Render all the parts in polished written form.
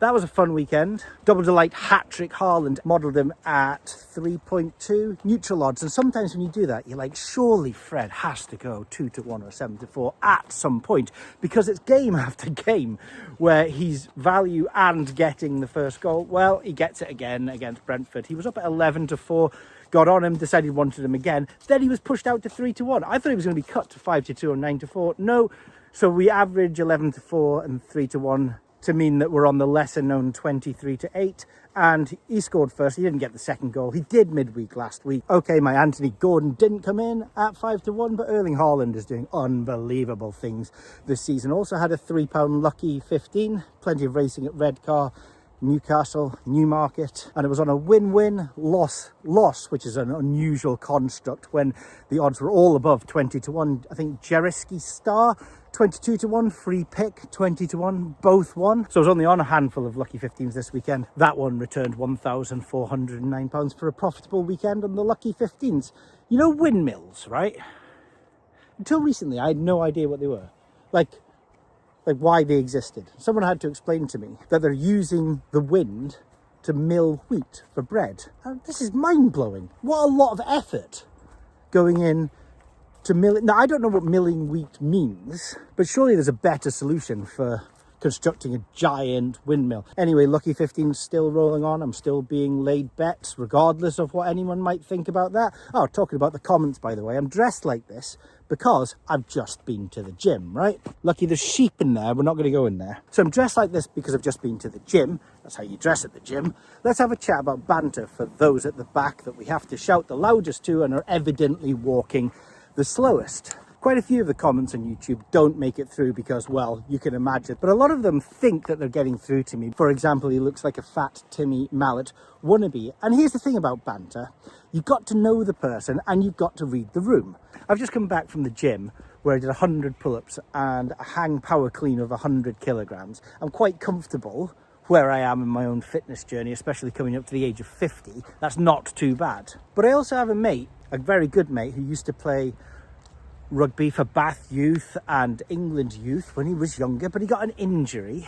that was a fun weekend. Double Delight Hatrick Haaland, modelled him at 3.2 neutral odds. And sometimes when you do that, you're like, surely Fred has to go 2-1 or 7-4 at some point, because it's game after game where he's value and getting the first goal. Well, he gets it again against Brentford. He was up at 11-4. Got on him, decided he wanted him again. Then he was pushed out to 3-1. I thought he was going to be cut to 5-2 or 9-4. No. So we average 11-4 and 3-1 to mean that we're on the lesser known 23-8. And he scored first. He didn't get the second goal. He did midweek last week. Okay, my Anthony Gordon didn't come in at 5-1, but Erling Haaland is doing unbelievable things this season. Also had a £3 lucky 15. Plenty of racing at Redcar, Newcastle, Newmarket, and it was on a win-win, loss, which is an unusual construct when the odds were all above 20-1. I think Jeriski Star, 22-1, free pick, 20-1, both won. So I was only on a handful of lucky 15s this weekend. That one returned £1,409 for a profitable weekend on the lucky 15s. You know windmills, right? Until recently, I had no idea what they were. Like why they existed. Someone had to explain to me that they're using the wind to mill wheat for bread. And this is mind-blowing. What a lot of effort going in to mill it. Now, I don't know what milling wheat means, but surely there's a better solution for constructing a giant windmill. Anyway, lucky 15's still rolling on. I'm still being laid bets, regardless of what anyone might think about that. Oh, talking about the comments, by the way, I'm dressed like this because I've just been to the gym, right? Lucky there's sheep in there. We're not going to go in there. So I'm dressed like this because I've just been to the gym. That's how you dress at the gym. Let's have a chat about banter for those at the back that we have to shout the loudest to and are evidently walking the slowest. Quite a few of the comments on YouTube don't make it through because, well, you can imagine. But a lot of them think that they're getting through to me. For example, he looks like a fat Timmy Mallet wannabe. And here's the thing about banter. You've got to know the person and you've got to read the room. I've just come back from the gym where I did 100 pull-ups and a hang power clean of 100 kilograms. I'm quite comfortable where I am in my own fitness journey, especially coming up to the age of 50. That's not too bad. But I also have a mate, a very good mate, who used to play rugby for Bath Youth and England Youth when he was younger, but he got an injury,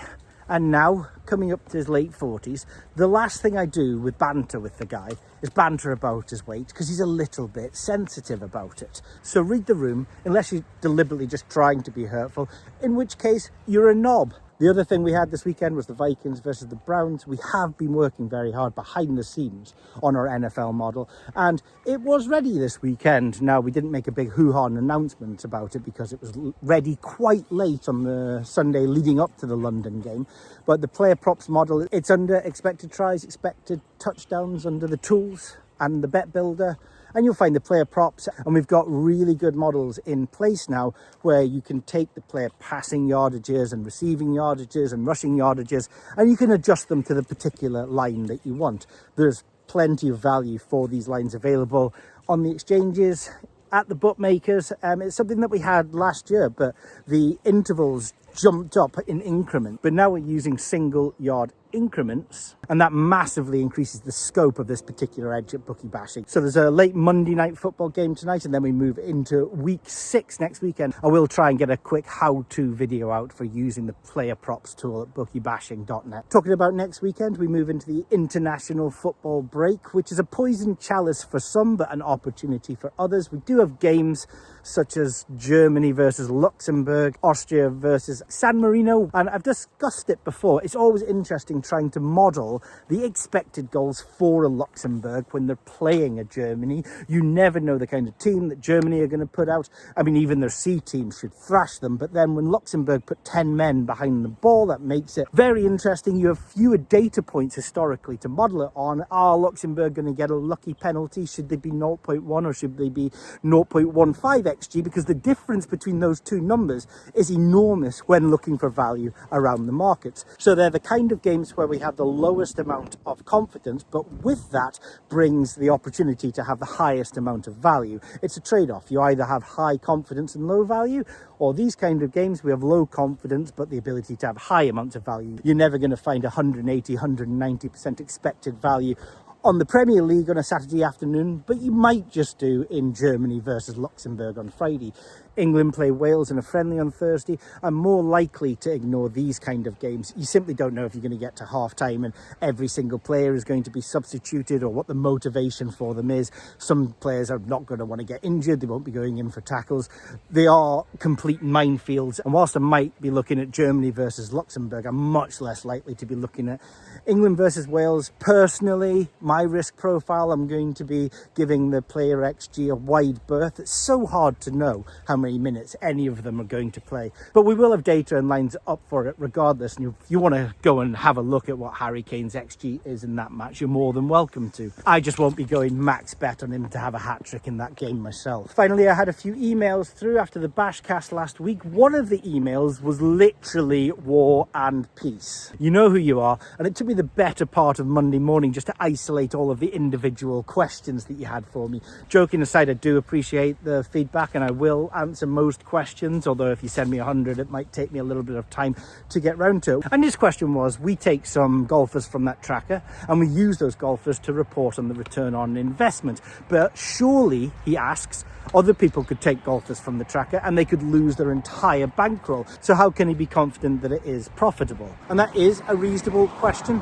and now coming up to his late 40s, the last thing I do with banter with the guy is banter about his weight, because he's a little bit sensitive about it. So read the room, unless you're deliberately just trying to be hurtful, in which case you're a knob. The other thing we had this weekend was the Vikings versus the Browns. We have been working very hard behind the scenes on our NFL model, and it was ready this weekend. Now, we didn't make a big hoo-ha announcement about it because it was ready quite late on the Sunday leading up to the London game. But the player props model, it's under expected tries, expected touchdowns, under the tools and the bet builder. And you'll find the player props, and we've got really good models in place now where you can take the player passing yardages and receiving yardages and rushing yardages, and you can adjust them to the particular line that you want. There's plenty of value for these lines available on the exchanges, at the bookmakers. It's something that we had last year, but the intervals jumped up in increment. But now we're using single yard increments, and that massively increases the scope of this particular edge at Bookie Bashing. So there's a late Monday night football game tonight, and then we move into week 6 next weekend. I will try and get a quick how-to video out for using the player props tool at bookiebashing.net. Talking about next weekend, we move into the international football break, which is a poison chalice for some, but an opportunity for others. We do have games such as Germany versus Luxembourg, Austria versus San Marino, and I've discussed it before. It's always interesting trying to model the expected goals for a Luxembourg when they're playing a Germany. You never know the kind of team that Germany are going to put out. I mean, even their C team should thrash them, but then when Luxembourg put 10 men behind the ball, that makes it very interesting. You have fewer data points historically to model it on. Are Luxembourg going to get a lucky penalty? Should they be 0.1 or should they be 0.15 XG? Because the difference between those two numbers is enormous when looking for value around the markets. So they're the kind of games where we have the lowest amount of confidence, but with that brings the opportunity to have the highest amount of value. It's a trade-off. You either have high confidence and low value, or these kind of games we have low confidence but the ability to have high amounts of value. You're never going to find 180, 190% expected value on the Premier League on a Saturday afternoon, but you might just do in Germany versus Luxembourg on Friday. England play Wales in a friendly on Thursday, I'm more likely to ignore these kind of games. You simply don't know if you're going to get to half time and every single player is going to be substituted, or what the motivation for them is. Some players are not going to want to get injured, they won't be going in for tackles. They are complete minefields, and whilst I might be looking at Germany versus Luxembourg, I'm much less likely to be looking at England versus Wales. Personally, my risk profile, I'm going to be giving the player XG a wide berth. It's so hard to know how many minutes any of them are going to play, but we will have data and lines up for it regardless. And if you want to go and have a look at what Harry Kane's XG is in that match, you're more than welcome to. I just won't be going max bet on him to have a hat-trick in that game myself. Finally, I had a few emails through after the Bashcast last week. One of the emails was literally war and peace. You know who you are, and it took me the better part of Monday morning just to isolate all of the individual questions that you had for me. Joking aside, I do appreciate the feedback and I will answer most questions, although if you send me 100 it might take me a little bit of time to get round to. And his question was, we take some golfers from that tracker and we use those golfers to report on the return on investment, but surely, he asks, other people could take golfers from the tracker and they could lose their entire bankroll. So how can he be confident that it is profitable? And that is a reasonable question.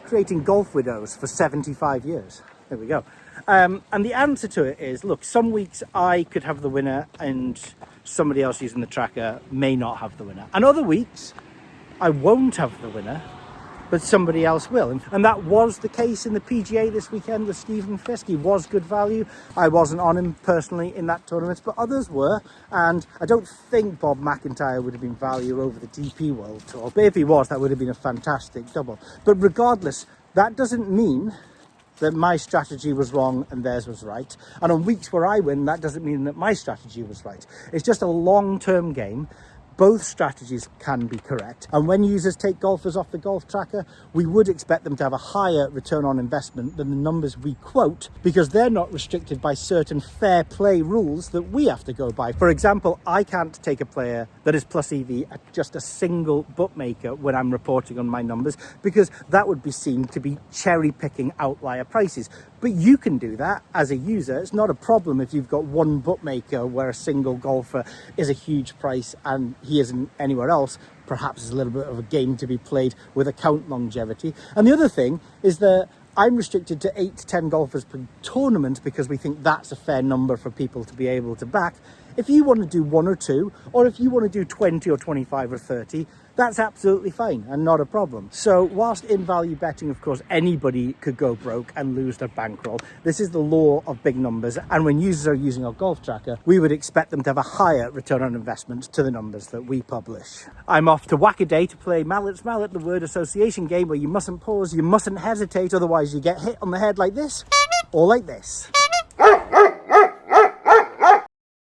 Creating golf widows for 75 years. There we go. And the answer to it is, look, some weeks I could have the winner and somebody else using the tracker may not have the winner. And other weeks I won't have the winner, but somebody else will. And that was the case in the PGA this weekend with Stephen Fisk. He was good value. I wasn't on him personally in that tournament, but others were. And I don't think Bob McIntyre would have been value over the DP World Tour. But if he was, that would have been a fantastic double. But regardless, that doesn't mean that my strategy was wrong and theirs was right. And on weeks where I win, that doesn't mean that my strategy was right. It's just a long-term game. Both strategies can be correct. And when users take golfers off the golf tracker, we would expect them to have a higher return on investment than the numbers we quote, because they're not restricted by certain fair play rules that we have to go by. For example, I can't take a player that is plus EV at just a single bookmaker when I'm reporting on my numbers, because that would be seen to be cherry picking outlier prices. But you can do that as a user. It's not a problem if you've got one bookmaker where a single golfer is a huge price and he isn't anywhere else. Perhaps it's a little bit of a game to be played with account longevity. And the other thing is that I'm restricted to 8 to 10 golfers per tournament because we think that's a fair number for people to be able to back. If you want to do 1 or 2, or if you want to do 20 or 25 or 30, that's absolutely fine and not a problem. So whilst in value betting, of course, anybody could go broke and lose their bankroll, this is the law of big numbers. And when users are using our golf tracker, we would expect them to have a higher return on investment to the numbers that we publish. I'm off to Whack-A-Day to play Mallets Mallet, the word association game where you mustn't pause, you mustn't hesitate, otherwise you get hit on the head like this or like this.